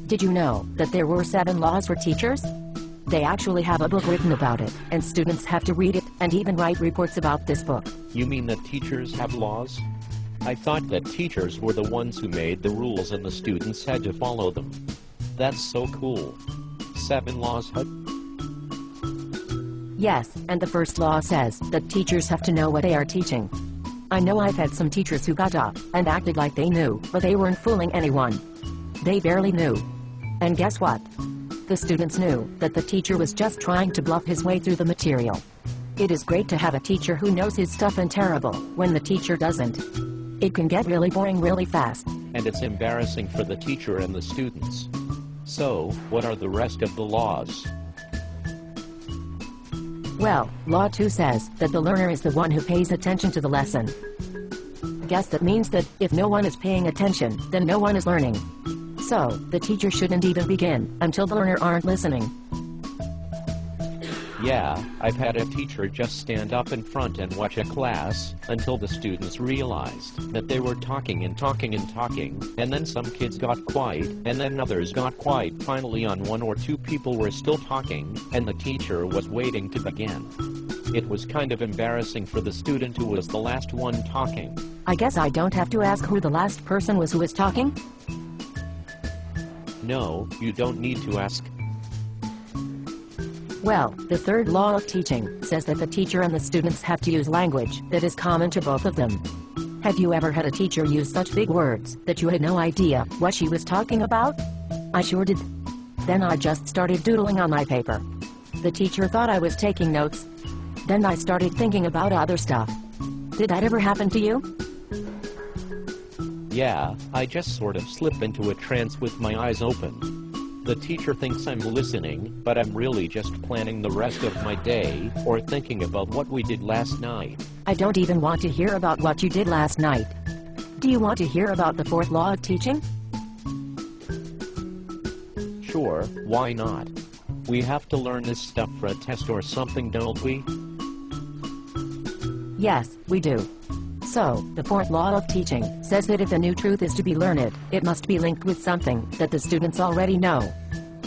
Did you know that there were 7 laws for teachers? They actually have a book written about it, and students have to read it, and even write reports about this book. You mean that teachers have laws? I thought that teachers were the ones who made the rules and the students had to follow them. That's so cool. 7 laws, huh? Yes, and the first law says that teachers have to know what they are teaching. I know I've had some teachers who got up and acted like they knew, but they weren't fooling anyone. They barely knew. And guess what? The students knew that the teacher was just trying to bluff his way through the material. It is great to have a teacher who knows his stuff, and terrible when the teacher doesn't. It can get really boring really fast. And it's embarrassing for the teacher and the students. So, what are the rest of the laws? Well, Law 2 says that the learner is the one who pays attention to the lesson. Guess that means that if no one is paying attention, then no one is learning. So, the teacher shouldn't even begin until the learner aren't listening. Yeah, I've had a teacher just stand up in front and watch a class until the students realized that they were talking and talking and talking, and then some kids got quiet, and then others got quiet. Finally, on 1 or 2 people were still talking, and the teacher was waiting to begin. It was kind of embarrassing for the student who was the last one talking. I guess I don't have to ask who the last person was who was talking? No, you don't need to ask. Well, the third law of teaching says that the teacher and the students have to use language that is common to both of them. Have you ever had a teacher use such big words that you had no idea what she was talking about? I sure did. Then I just started doodling on my paper. The teacher thought I was taking notes. Then I started thinking about other stuff. Did that ever happen to you? Yeah, I just sort of slip into a trance with my eyes open. The teacher thinks I'm listening, but I'm really just planning the rest of my day, or thinking about what we did last night. I don't even want to hear about what you did last night. Do you want to hear about the 4th law of teaching? Sure, why not? We have to learn this stuff for a test or something, don't we? Yes, we do. So, the 4th law of teaching says that if a new truth is to be learned, it must be linked with something that the students already know.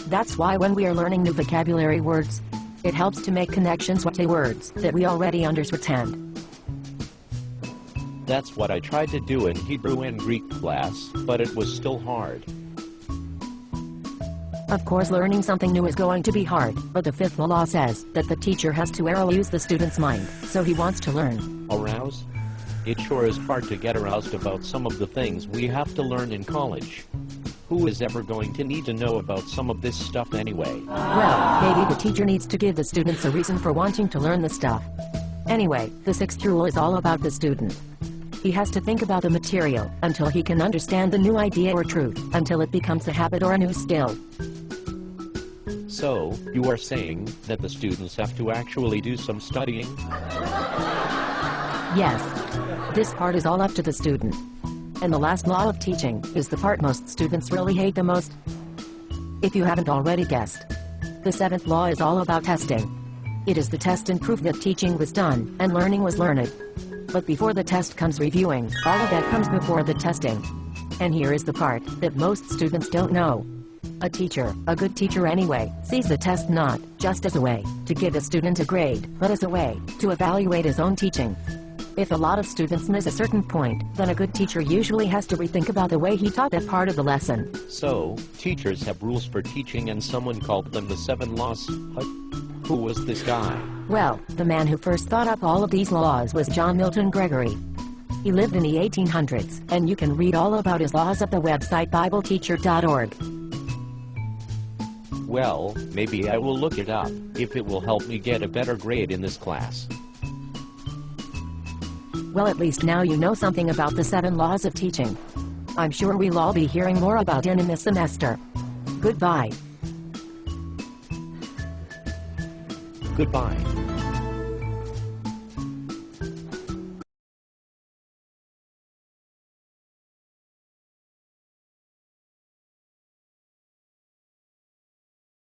That's why when we are learning new vocabulary words, it helps to make connections with the words that we already understand. That's what I tried to do in Hebrew and Greek class, but it was still hard. Of course, learning something new is going to be hard, but the 5th law says that the teacher has to arouse the student's mind, so he wants to learn. Arouse? It sure is hard to get aroused about some of the things we have to learn in college. Who is ever going to need to know about some of this stuff anyway? Well, maybe the teacher needs to give the students a reason for wanting to learn the stuff. Anyway, the 6th rule is all about the student. He has to think about the material until he can understand the new idea or truth, until it becomes a habit or a new skill. So, you are saying that the students have to actually do some studying? Yes. This part is all up to the student. And the last law of teaching is the part most students really hate the most. If you haven't already guessed, the 7th law is all about testing. It is the test and proof that teaching was done and learning was learned. But before the test comes reviewing, all of that comes before the testing. And here is the part that most students don't know. A teacher, a good teacher anyway, sees the test not just as a way to give a student a grade, but as a way to evaluate his own teaching. If a lot of students miss a certain point, then a good teacher usually has to rethink about the way he taught that part of the lesson. So, teachers have rules for teaching and someone called them the 7 laws. Who was this guy? Well, the man who first thought up all of these laws was John Milton Gregory. He lived in the 1800s, and you can read all about his laws at the website BibleTeacher.org. Well, maybe I will look it up, if it will help me get a better grade in this class. Well, at least now you know something about the 7 laws of teaching. I'm sure we'll all be hearing more about it in this semester. Goodbye. Goodbye.